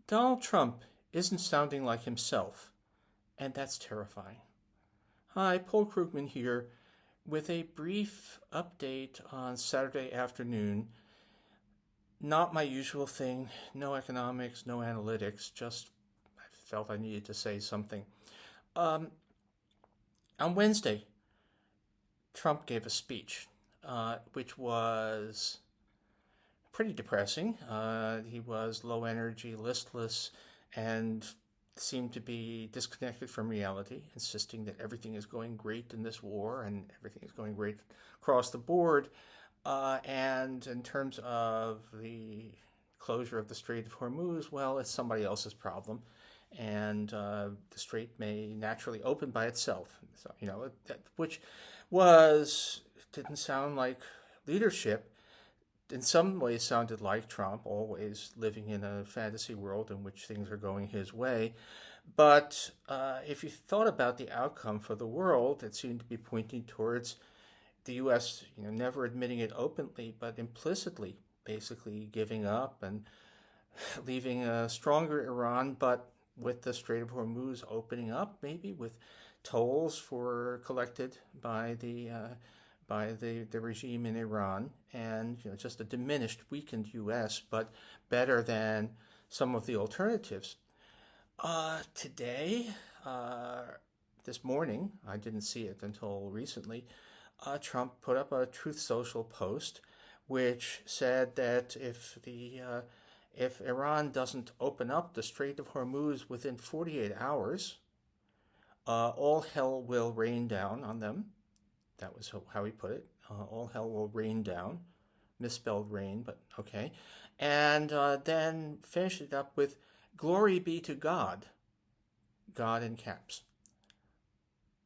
Donald Trump isn't sounding like himself, and that's terrifying. Hi, Paul Krugman here with a brief update on Saturday afternoon. Not my usual thing, no economics, no analytics, just I felt I needed to say something. Um, on Wednesday, Trump gave a speech, which was pretty depressing. He was low energy, listless, and seemed to be disconnected from reality, insisting that everything is going great in this war and everything is going great across the board. And in terms of the closure of the Strait of Hormuz, well, it's somebody else's problem. And the strait may naturally open by itself. So, which was, didn't sound like leadership, in some ways sounded like Trump, always living in a fantasy world in which things are going his way. But if you thought about the outcome for the world, it seemed to be pointing towards the U.S., never admitting it openly, but implicitly, basically giving up and leaving a stronger Iran, but with the Strait of Hormuz opening up, maybe with tolls for collected by the regime in Iran, and just a diminished, weakened U.S., but better than some of the alternatives. Today, uh, this morning, I didn't see it until recently. Trump put up a Truth Social post, which said that if Iran doesn't open up the Strait of Hormuz within 48 hours, all hell will rain down on them. That was how he put it. All hell will rain down. Misspelled rain, but okay. And then finished it up with glory be to God. God in caps.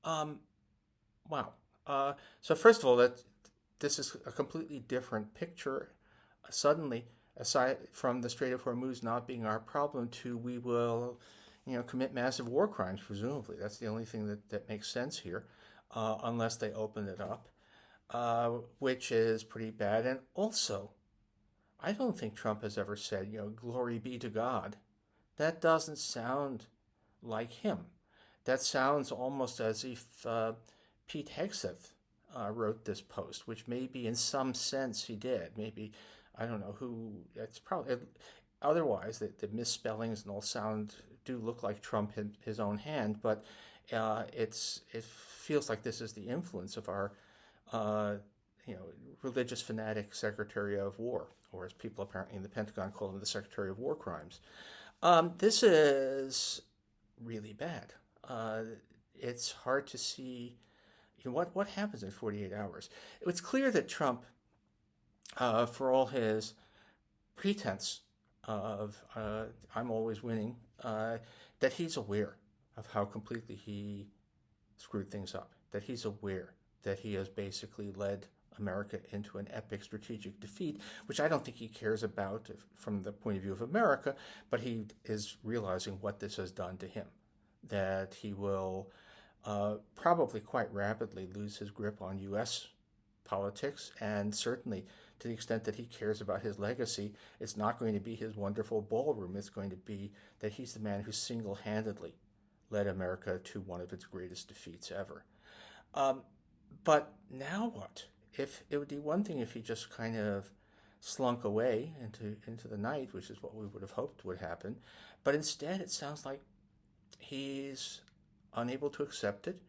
Um, wow. So first of all, this is a completely different picture. Suddenly, aside from the Strait of Hormuz not being our problem, to we will, commit massive war crimes. Presumably, that's the only thing that makes sense here, unless they open it up, which is pretty bad. And also, I don't think Trump has ever said, glory be to God. That doesn't sound like him. That sounds almost as if Pete Hegseth wrote this post, which maybe in some sense he did. Maybe, I don't know who, it's probably, otherwise, the misspellings and all sound, do look like Trump in his own hand, but it feels like this is the influence of our uh, religious fanatic Secretary of War, or as people apparently in the Pentagon call him, the Secretary of War Crimes. This is really bad. Uh, it's hard to see what happens in 48 hours. It's clear that Trump, for all his pretense of I'm always winning, that he's aware of how completely he screwed things up, that he's aware that he has basically led America into an epic strategic defeat, which I don't think he cares about from the point of view of America, but he is realizing what this has done to him, that he will probably quite rapidly lose his grip on U.S. politics, and certainly to the extent that he cares about his legacy, it's not going to be his wonderful ballroom. It's going to be that he's the man who single handedly led America to one of its greatest defeats ever. Um, but now what? If it would be one thing if he just kind of slunk away into the night, which is what we would have hoped would happen, but instead it sounds like he's unable to accept it,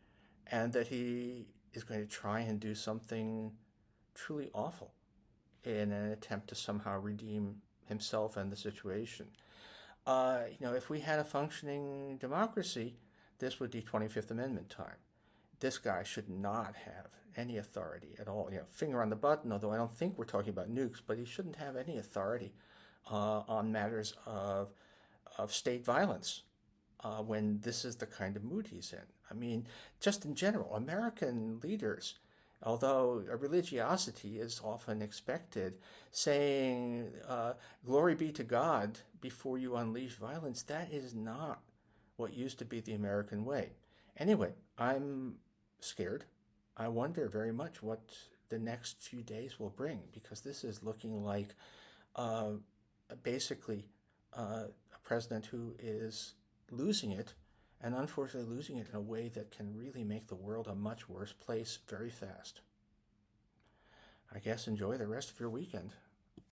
and that he is going to try and do something truly awful in an attempt to somehow redeem himself and the situation. If we had a functioning democracy, this would be 25th Amendment time. This guy should not have any authority at all. Finger on the button, although I don't think we're talking about nukes, but he shouldn't have any authority on matters of state violence when this is the kind of mood he's in. I mean, just in general, American leaders, although a religiosity is often expected, saying, glory be to God before you unleash violence, that is not what used to be the American way. Anyway, I'm scared. I wonder very much what the next few days will bring, because this is looking like uh, basically a president who is losing it, and unfortunately losing it in a way that can really make the world a much worse place very fast. I guess enjoy the rest of your weekend.